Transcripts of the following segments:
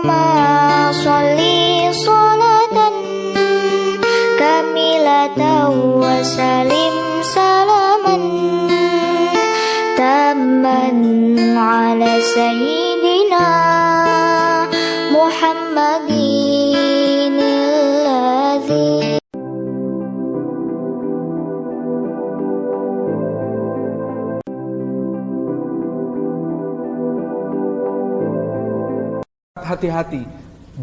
Allahumma sholli sholatan kamilatan wa salim salaman tamman ala sayyidina Muhammadin alladhi. Hati-hati,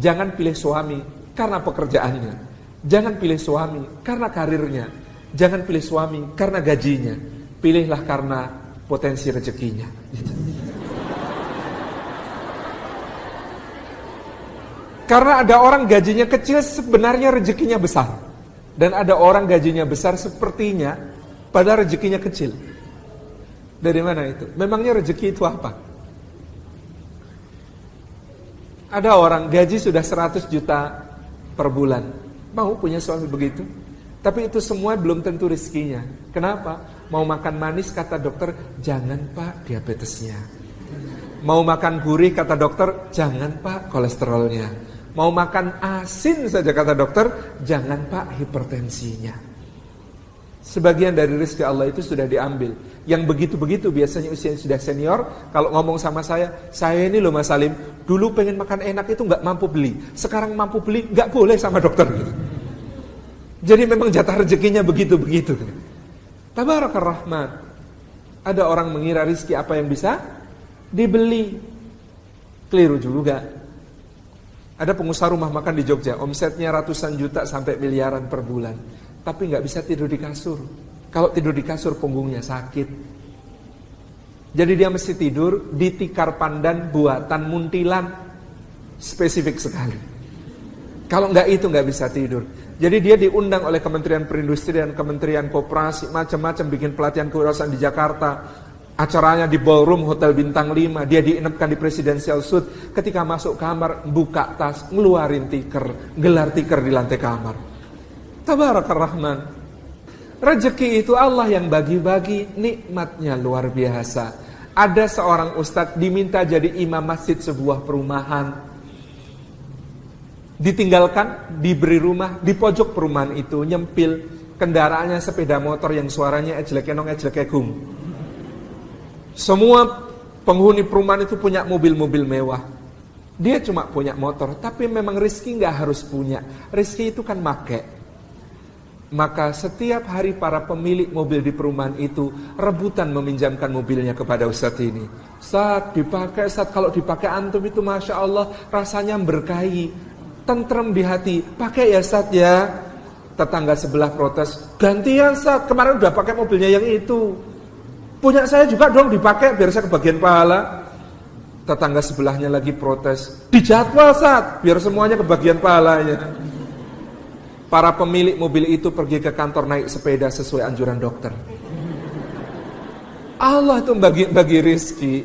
jangan pilih suami karena pekerjaannya, jangan pilih suami karena karirnya, jangan pilih suami karena gajinya, pilihlah karena potensi rezekinya. Karena ada orang gajinya kecil sebenarnya rezekinya besar, dan ada orang gajinya besar sepertinya padahal rezekinya kecil. Dari mana itu? Memangnya rezeki itu apa? Ada orang gaji sudah 100 juta per bulan, mau punya suami begitu, tapi itu semua belum tentu rezekinya. Kenapa? Mau makan manis kata dokter, jangan pak diabetesnya. Mau makan gurih kata dokter, jangan pak kolesterolnya. Mau makan asin saja kata dokter, jangan pak hipertensinya. Sebagian dari rezeki Allah itu sudah diambil. Yang begitu-begitu biasanya usia sudah senior, kalau ngomong sama saya ini loh Mas Salim, dulu pengen makan enak itu gak mampu beli, sekarang mampu beli, gak boleh sama dokter gitu. Jadi memang jatah rezekinya begitu-begitu. Tabarakar Rahman. Ada orang mengira rezeki apa yang bisa dibeli, keliru juga. Ada pengusaha rumah makan di Jogja, omsetnya ratusan juta sampai miliaran per bulan, tapi gak bisa tidur di kasur. Kalau tidur di kasur punggungnya sakit. Jadi dia mesti tidur di tikar pandan buatan muntilan. Spesifik sekali. Kalau enggak itu enggak bisa tidur. Jadi dia diundang oleh Kementerian Perindustrian, Kementerian Koperasi, macam-macam bikin pelatihan kewirausahaan di Jakarta. Acaranya di ballroom Hotel Bintang 5. Dia diinapkan di Presidential Suite. Ketika masuk kamar, buka tas, ngeluarin tikar, gelar tikar di lantai kamar. Tabarakar Rahman. Rezeki itu Allah yang bagi-bagi, nikmatnya luar biasa. Ada seorang ustadz diminta jadi imam masjid sebuah perumahan. Ditinggalkan, diberi rumah, di pojok perumahan itu nyempil kendaraannya sepeda motor yang suaranya ejlek-enong ejlek-egung. Semua penghuni perumahan itu punya mobil-mobil mewah. Dia cuma punya motor, tapi memang rezeki gak harus punya. Rezeki itu kan make. Maka setiap hari para pemilik mobil di perumahan itu rebutan meminjamkan mobilnya kepada Ustadz ini. Ustadz dipakai, Ustadz kalau dipakai antum itu Masya Allah rasanya berkahi, tentrem di hati. Pakai ya Ustadz ya. Tetangga sebelah protes, gantian Ustadz, kemarin udah pakai mobilnya yang itu. Punya saya juga dong dipakai biar saya kebagian pahala. Tetangga sebelahnya lagi protes, dijadwal Ustadz biar semuanya kebagian pahalanya. Para pemilik mobil itu pergi ke kantor naik sepeda sesuai anjuran dokter. Allah itu bagi rizki.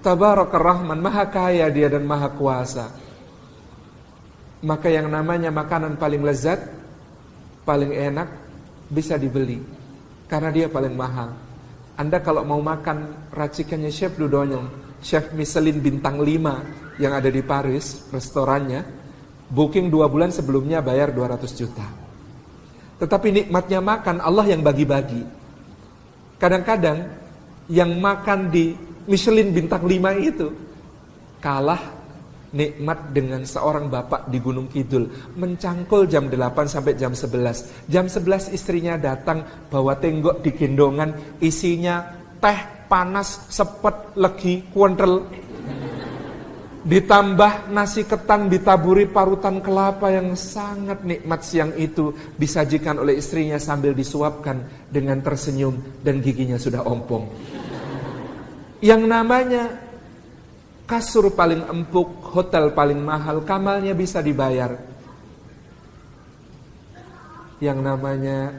Tabarakar Rahman, maha kaya dia dan maha kuasa. Maka yang namanya makanan paling lezat, paling enak, bisa dibeli. Karena dia paling mahal. Anda kalau mau makan racikannya Chef Dudonyong, Chef Michelin bintang 5 yang ada di Paris, restorannya, booking 2 bulan sebelumnya bayar 200 juta. Tetapi nikmatnya makan Allah yang bagi-bagi. Kadang-kadang yang makan di Michelin bintang 5 itu kalah nikmat dengan seorang bapak di Gunung Kidul, mencangkul jam 8 sampai jam 11. Jam 11 istrinya datang bawa tenggok di gendongan, isinya teh panas, sepet, legi, kuentel. Ditambah nasi ketan ditaburi parutan kelapa yang sangat nikmat siang itu, disajikan oleh istrinya sambil disuapkan dengan tersenyum dan giginya sudah ompong. Yang namanya kasur paling empuk, hotel paling mahal, kamalnya bisa dibayar. Yang namanya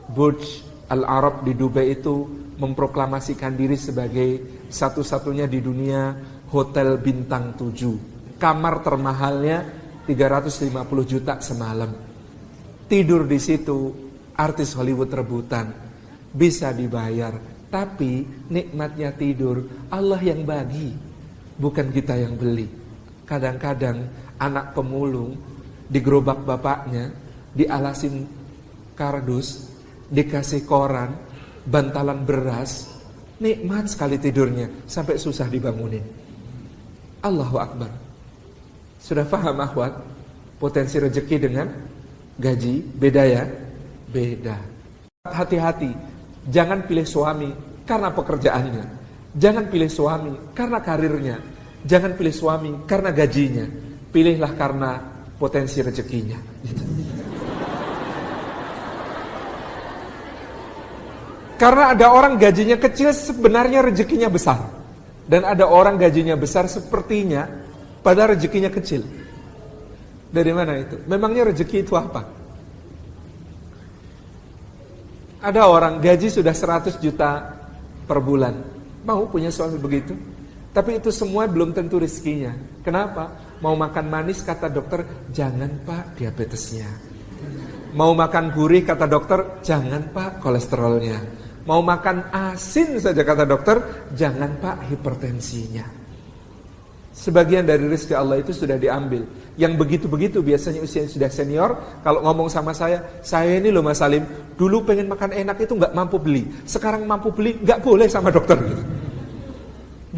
Burj Al Arab di Dubai itu memproklamasikan diri sebagai satu-satunya di dunia hotel bintang 7. Kamar termahalnya 350 juta semalam. Tidur di situ artis Hollywood rebutan. Bisa dibayar, tapi nikmatnya tidur Allah yang bagi, bukan kita yang beli. Kadang-kadang anak pemulung di gerobak bapaknya, dialasin kardus, dikasih koran, bantalan beras, nikmat sekali tidurnya sampai susah dibangunin. Allahu Akbar. Sudah paham akhwat? Potensi rezeki dengan gaji beda ya? Beda. Hati-hati, jangan pilih suami karena pekerjaannya, jangan pilih suami karena karirnya, jangan pilih suami karena gajinya. Pilihlah karena potensi rezekinya. Karena ada orang gajinya kecil sebenarnya rezekinya besar, dan ada orang gajinya besar sepertinya padahal rezekinya kecil. Dari mana itu? Memangnya rezeki itu apa? Ada orang gaji sudah 100 juta per bulan, mau punya suami begitu, tapi itu semua belum tentu rezekinya. Kenapa? Mau makan manis kata dokter, jangan pak diabetesnya. Mau makan gurih kata dokter, jangan pak kolesterolnya. Mau makan asin saja kata dokter, jangan pak hipertensinya. Sebagian dari rezeki Allah itu sudah diambil. Yang begitu-begitu biasanya usia sudah senior, kalau ngomong sama saya ini loh Mas Salim, dulu pengen makan enak itu gak mampu beli, sekarang mampu beli, gak boleh sama dokter gitu.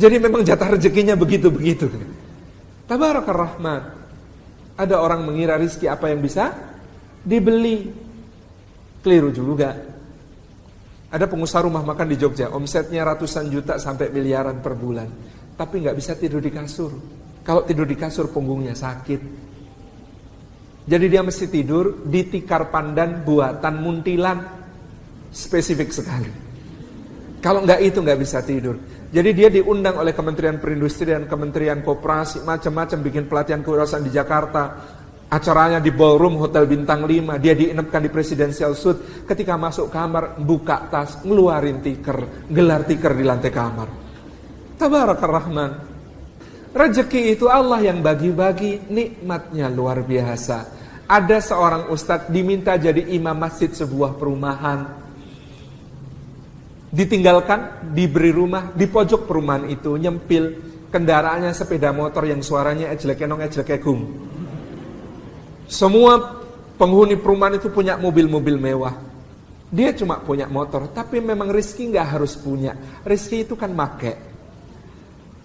Jadi memang jatah rezekinya begitu-begitu. Tabarakar Rahman. Ada orang mengira rezeki apa yang bisa dibeli. Keliru juga. Ada pengusaha rumah makan di Jogja, omsetnya ratusan juta sampai miliaran per bulan, tapi gak bisa tidur di kasur. Kalau tidur di kasur punggungnya sakit. Jadi dia mesti tidur di tikar pandan buatan muntilan. Spesifik sekali. Kalau enggak itu enggak bisa tidur. Jadi dia diundang oleh Kementerian Perindustrian, Kementerian Koperasi, macam-macam bikin pelatihan kewirausahaan di Jakarta. Acaranya di ballroom Hotel Bintang 5. Dia diinapkan di Presidential Suite. Ketika masuk kamar, buka tas, ngeluarin tiker, gelar tiker di lantai kamar. Tabarakar Rahman. Rezeki itu Allah yang bagi-bagi, nikmatnya luar biasa. Ada seorang ustadz diminta jadi imam masjid sebuah perumahan. Ditinggalkan, diberi rumah, di pojok perumahan itu nyempil kendaraannya sepeda motor yang suaranya ejlek-enong ejlek-egung. Semua penghuni perumahan itu punya mobil-mobil mewah. Dia cuma punya motor, tapi memang rezeki gak harus punya. Rezeki itu kan make.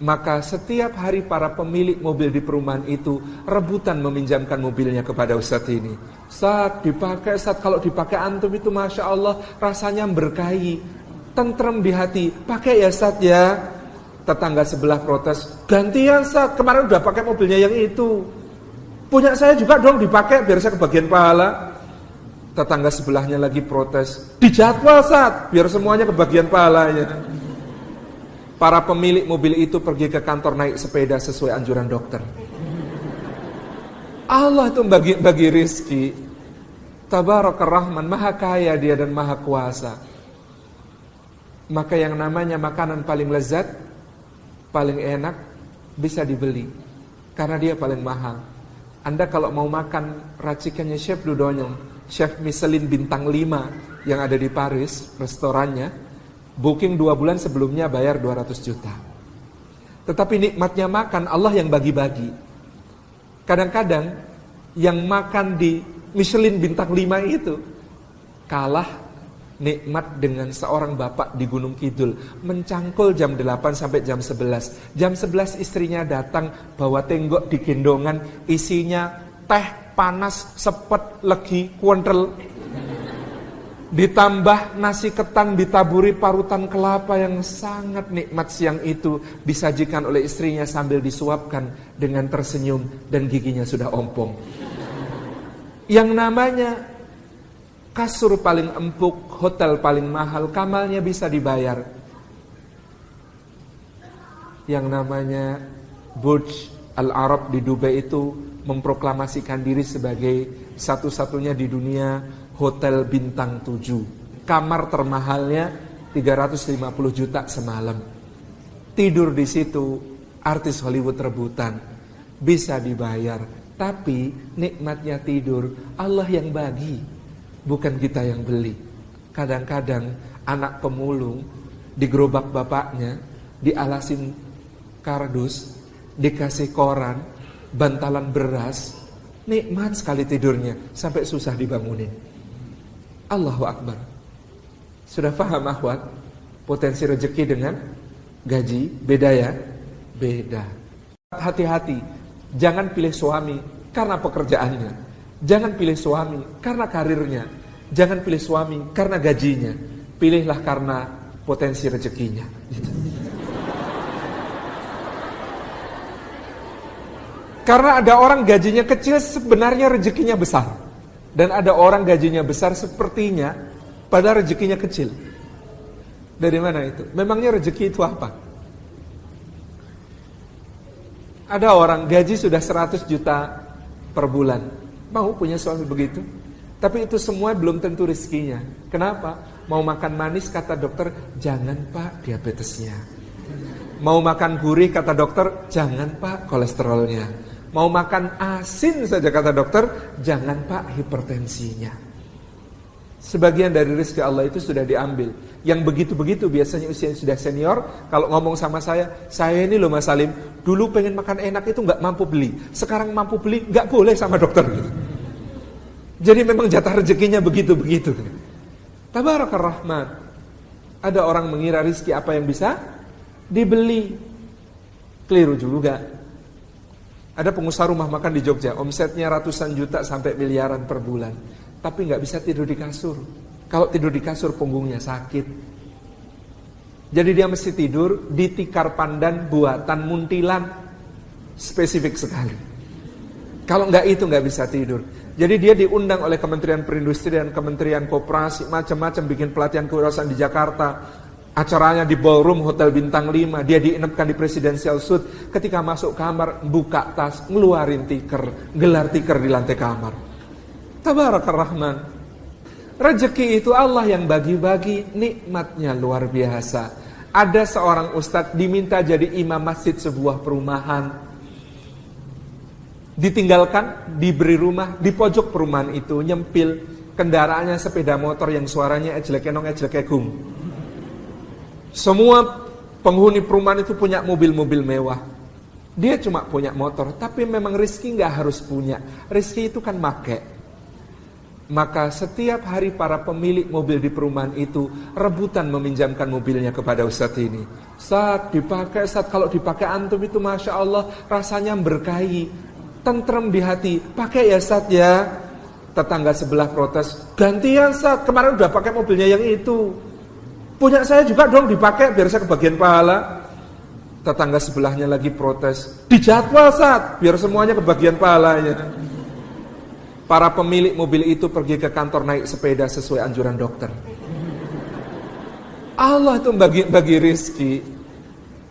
Maka setiap hari para pemilik mobil di perumahan itu rebutan meminjamkan mobilnya kepada Ustadz ini. Ustadz dipakai, Ustadz kalau dipakai antum itu Masya Allah rasanya berkahi, tentrem di hati. Pakai ya Ustadz ya. Tetangga sebelah protes, gantian Ustadz, kemarin udah pakai mobilnya yang itu. Punya saya juga dong dipakai biar saya kebagian pahala. Tetangga sebelahnya lagi protes, dijadwal Ustadz biar semuanya kebagian pahalanya. Para pemilik mobil itu pergi ke kantor naik sepeda sesuai anjuran dokter. Allah itu bagi rizki. Tabarakar Rahman, maha kaya dia dan maha kuasa. Maka yang namanya makanan paling lezat, paling enak, bisa dibeli. Karena dia paling mahal. Anda kalau mau makan racikannya Chef Dudonyong, Chef Michelin bintang 5 yang ada di Paris, restorannya, booking 2 bulan sebelumnya bayar 200 juta. Tetapi nikmatnya makan Allah yang bagi-bagi. Kadang-kadang yang makan di Michelin bintang 5 itu kalah nikmat dengan seorang bapak di Gunung Kidul, mencangkul jam 8 sampai jam 11. Jam 11 istrinya datang bawa tenggok di gendongan, isinya teh panas, sepet, legi, kuentel. Ditambah nasi ketan ditaburi parutan kelapa yang sangat nikmat siang itu, disajikan oleh istrinya sambil disuapkan dengan tersenyum dan giginya sudah ompong. Yang namanya kasur paling empuk, hotel paling mahal, kamalnya bisa dibayar. Yang namanya Burj Al Arab di Dubai itu memproklamasikan diri sebagai satu-satunya di dunia hotel bintang 7. Kamar termahalnya 350 juta semalam. Tidur di situ artis Hollywood rebutan. Bisa dibayar, tapi nikmatnya tidur Allah yang bagi, bukan kita yang beli. Kadang-kadang anak pemulung di gerobak bapaknya, dialasin kardus, dikasih koran, bantalan beras, nikmat sekali tidurnya sampai susah dibangunin. Allahu Akbar. Sudah paham akhwat? Potensi rezeki dengan gaji beda ya? Beda. Hati-hati, jangan pilih suami karena pekerjaannya, jangan pilih suami karena karirnya, jangan pilih suami karena gajinya. Pilihlah karena potensi rezekinya. Karena ada orang gajinya kecil sebenarnya rezekinya besar, dan ada orang gajinya besar sepertinya padahal rezekinya kecil. Dari mana itu? Memangnya rezeki itu apa? Ada orang gaji sudah 100 juta per bulan, mau punya suami begitu, tapi itu semua belum tentu rezekinya. Kenapa? Mau makan manis kata dokter, jangan pak diabetesnya. Mau makan gurih kata dokter, jangan pak kolesterolnya. Mau makan asin saja kata dokter, jangan pak hipertensinya. Sebagian dari rezeki Allah itu sudah diambil. Yang begitu-begitu biasanya usia sudah senior, kalau ngomong sama saya ini loh Mas Salim, dulu pengen makan enak itu gak mampu beli, sekarang mampu beli, gak boleh sama dokter. Jadi memang jatah rezekinya begitu-begitu. Tabarakar Rahman. Ada orang mengira rezeki apa yang bisa dibeli. Keliru juga. Ada pengusaha rumah makan di Jogja, omsetnya ratusan juta sampai miliaran per bulan, tapi gak bisa tidur di kasur. Kalau tidur di kasur punggungnya sakit. Jadi dia mesti tidur di tikar pandan buatan muntilan. Spesifik sekali. Kalau enggak itu enggak bisa tidur. Jadi dia diundang oleh Kementerian Perindustrian, Kementerian Koperasi, macam-macam bikin pelatihan kewirausahaan di Jakarta. Acaranya di ballroom Hotel Bintang 5. Dia diinapkan di Presidential Suite. Ketika masuk kamar, buka tas, ngeluarin tikar, gelar tikar di lantai kamar. Tabarakar Rahman. Rezeki itu Allah yang bagi-bagi, nikmatnya luar biasa. Ada seorang ustadz diminta jadi imam masjid sebuah perumahan. Ditinggalkan, diberi rumah, di pojok perumahan itu nyempil kendaraannya sepeda motor yang suaranya ejlek-enong ejlek-egung. Semua penghuni perumahan itu punya mobil-mobil mewah. Dia cuma punya motor, tapi memang rezeki gak harus punya. Rezeki itu kan make. Maka setiap hari para pemilik mobil di perumahan itu rebutan meminjamkan mobilnya kepada ustadz ini. Ustadz dipakai, Ustadz kalau dipakai antum itu Masya Allah rasanya berkahi, tentrem di hati. Pakai ya Ustadz ya. Tetangga sebelah protes, gantian Ustadz, kemarin udah pakai mobilnya yang itu. Punya saya juga dong dipakai biar saya kebagian pahala. Tetangga sebelahnya lagi protes, dijadwal Ustadz biar semuanya kebagian pahalanya. Para pemilik mobil itu pergi ke kantor naik sepeda sesuai anjuran dokter. Allah itu bagi rizki.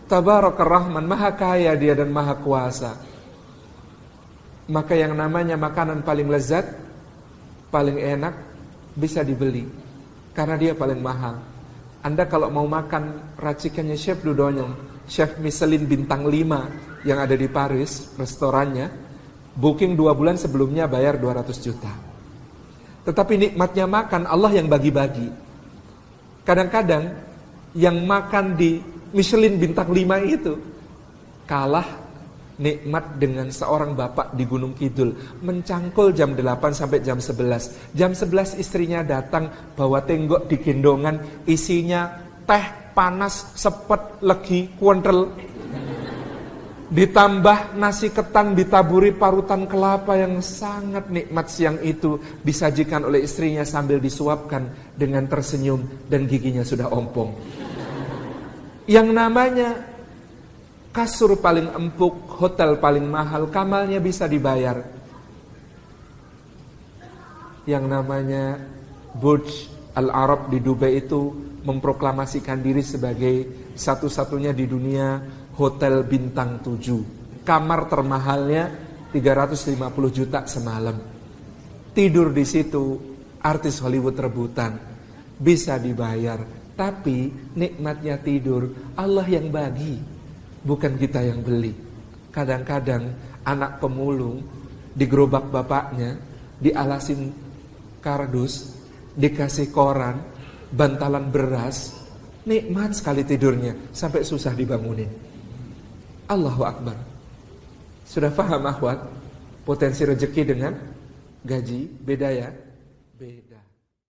Tabarakar Rahman, maha kaya dia dan maha kuasa. Maka yang namanya makanan paling lezat, paling enak, bisa dibeli. Karena dia paling mahal. Anda kalau mau makan racikannya Chef Dudonyong, Chef Michelin bintang 5 yang ada di Paris, restorannya, booking 2 bulan sebelumnya bayar 200 juta. Tetapi nikmatnya makan Allah yang bagi-bagi. Kadang-kadang yang makan di Michelin bintang 5 itu kalah nikmat dengan seorang bapak di Gunung Kidul, mencangkul jam 8 sampai jam 11. Jam 11 istrinya datang bawa tenggok di gendongan, isinya teh panas, sepet, legi, kuentel. Ditambah nasi ketan ditaburi parutan kelapa yang sangat nikmat siang itu, disajikan oleh istrinya sambil disuapkan dengan tersenyum dan giginya sudah ompong. Yang namanya kasur paling empuk, hotel paling mahal, kamalnya bisa dibayar. Yang namanya Burj Al Arab di Dubai itu memproklamasikan diri sebagai satu-satunya di dunia hotel bintang 7. Kamar termahalnya 350 juta semalam. Tidur di situ artis Hollywood rebutan. Bisa dibayar, tapi nikmatnya tidur Allah yang bagi, bukan kita yang beli. Kadang-kadang anak pemulung digerobak bapaknya, dialasin kardus, dikasih koran, bantalan beras, nikmat sekali tidurnya sampai susah dibangunin. Allahu Akbar. Sudah paham akhwat? Potensi rezeki dengan gaji beda ya? Beda.